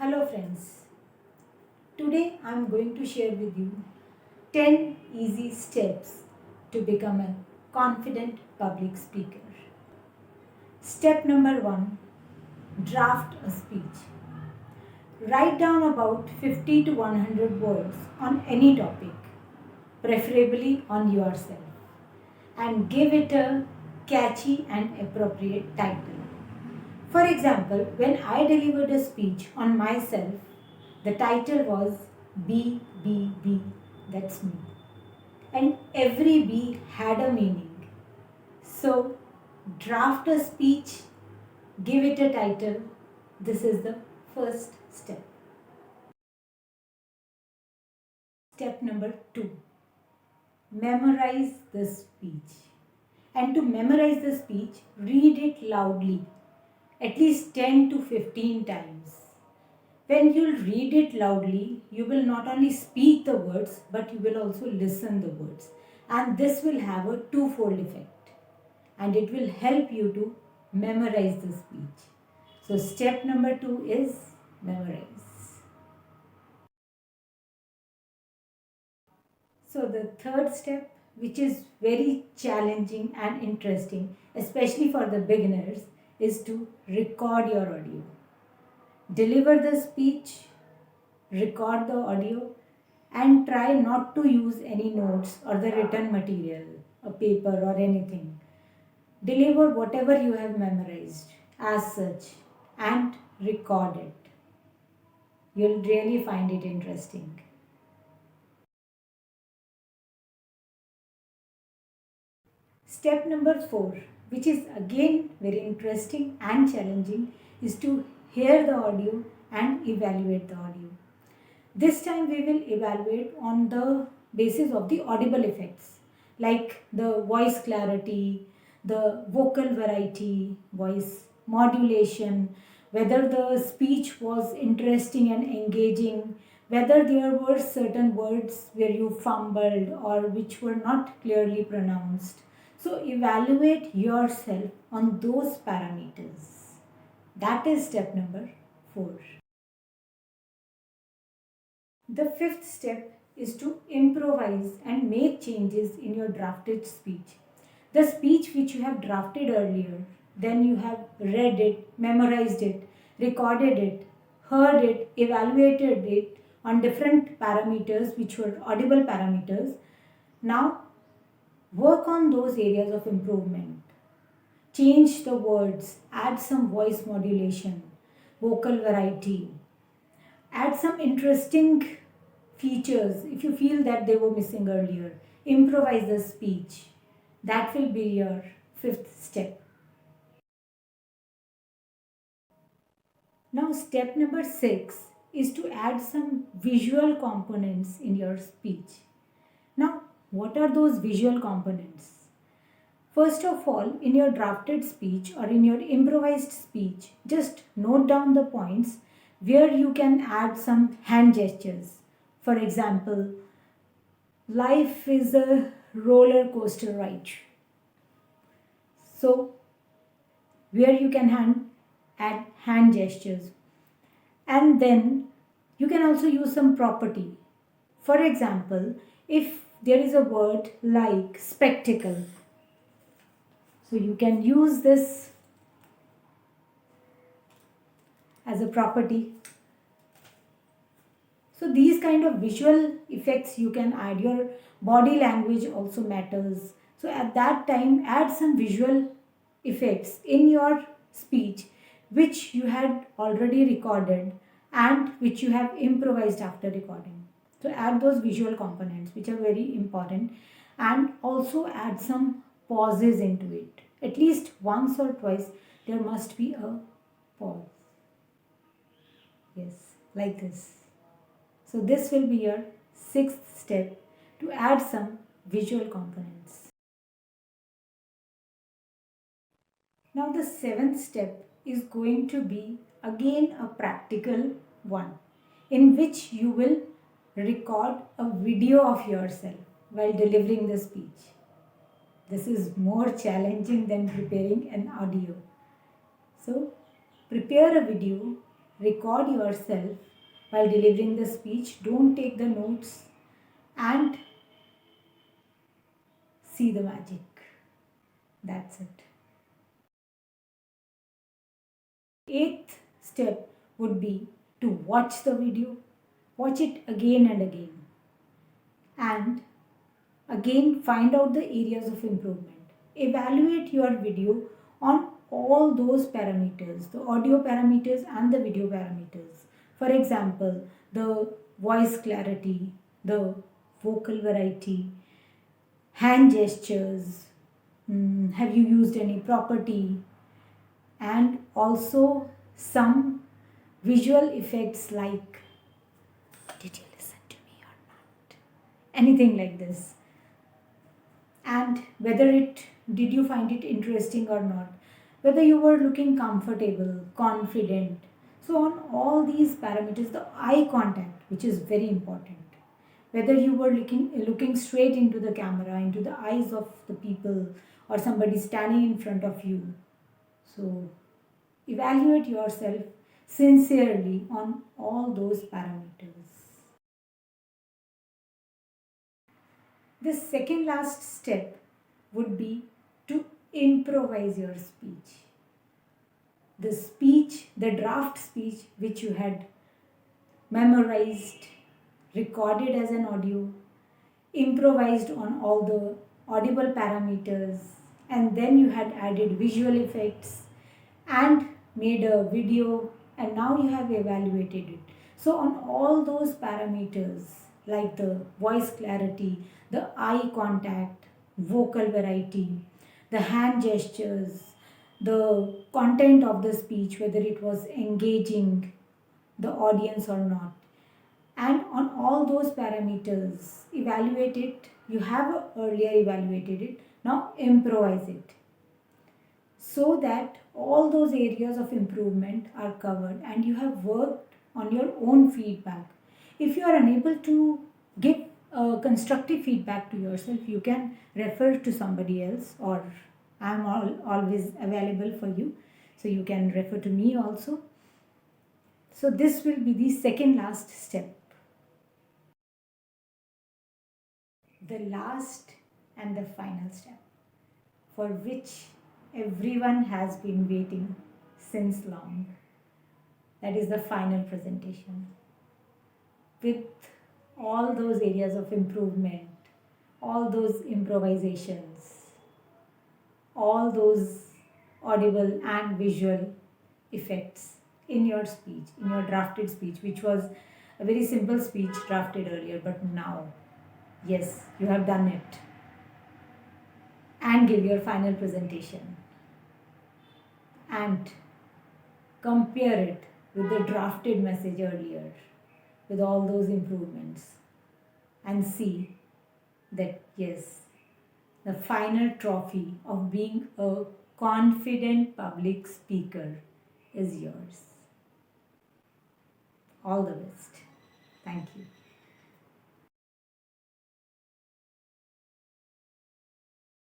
Hello friends, today I am going to share with you 10 easy steps to become a confident public speaker. Step number 1, draft a speech. Write down about 50 to 100 words on any topic, preferably on yourself, and give it a catchy and appropriate title. For example, when I delivered a speech on myself, the title was B, B, B, that's me. And every B had a meaning. So, draft a speech, give it a title. This is the first step. Step number 2, memorize the speech. And to memorize the speech, read it loudly, at least 10 to 15 times. When you'll read it loudly, you will not only speak the words, but you will also listen the words. And this will have a twofold effect. And it will help you to memorize the speech. So step number 2 is memorize. So the third step, which is very challenging and interesting, especially for the beginners, is to record your audio. Deliver the speech, record the audio, and try not to use any notes or the written material, a paper or anything. Deliver whatever you have memorized as such and record it. You'll really find it interesting. Step number 4, which is again very interesting and challenging, is to hear the audio and evaluate the audio. This time we will evaluate on the basis of the audible effects like the voice clarity, the vocal variety, voice modulation, whether the speech was interesting and engaging, whether there were certain words where you fumbled or which were not clearly pronounced. So evaluate yourself on those parameters. That is step number 4. The fifth step is to improvise and make changes in your drafted speech. The speech which you have drafted earlier, then you have read it, memorized it, recorded it, heard it, evaluated it on different parameters which were audible parameters. Now work on those areas of improvement. Change the words, add some voice modulation, vocal variety, add some interesting features if you feel that they were missing earlier. Improvise the speech. That will be your fifth step. Now, step number 6 is to add some visual components in your speech. Now, what are those visual components? First of all, in your drafted speech or in your improvised speech, just note down the points where you can add some hand gestures. For example, life is a roller coaster ride. So, where you can add hand gestures. And then you can also use some property. For example, if there is a word like spectacle, so you can use this as a property. So these kind of visual effects you can add. Your body language also matters. So at that time, add some visual effects in your speech which you had already recorded and which you have improvised after recording. So add those visual components which are very important, and also add some pauses into it. At least once or twice there must be a pause. Yes, like this. So this will be your 6th step to add some visual components. Now the 7th step is going to be again a practical one, in which you will record a video of yourself while delivering the speech. This is more challenging than preparing an audio. So prepare a video record yourself while delivering the speech. Don't take the notes and see the magic. That's it. Eighth step would be to watch the video, watch it again and again, and again find out the areas of improvement. Evaluate your video on all those parameters, the audio parameters and the video parameters. For example, the voice clarity, the vocal variety, hand gestures, have you used any property, and also some visual effects like did you listen to me or not, anything like this, and whether it did you find it interesting or not, whether you were looking comfortable, confident. So on all these parameters, the eye contact, which is very important, whether you were looking straight into the camera, into the eyes of the people, or somebody standing in front of you. So evaluate yourself sincerely on all those parameters. The second last step would be to improvise your speech. The speech, the draft speech which you had memorized, recorded as an audio, improvised on all the audible parameters, and then you had added visual effects and made a video, and now you have evaluated it. So on all those parameters like the voice clarity, the eye contact, vocal variety, the hand gestures, the content of the speech, whether it was engaging the audience or not, and on all those parameters evaluate it. You have earlier evaluated it, now improvise it, so that all those areas of improvement are covered and you have worked on your own feedback. If you are unable to give constructive feedback to yourself, you can refer to somebody else, or I am always available for you, so you can refer to me also. So this will be the second last step. The last and the final step, for which everyone has been waiting since long. That is the final presentation. With all those areas of improvement, all those improvisations, all those audible and visual effects in your speech, in your drafted speech, which was a very simple speech drafted earlier, but now, yes, you have done it. And give your final presentation and compare it with the drafted message earlier, with all those improvements, and see that yes, the final trophy of being a confident public speaker is yours. All the best. Thank you.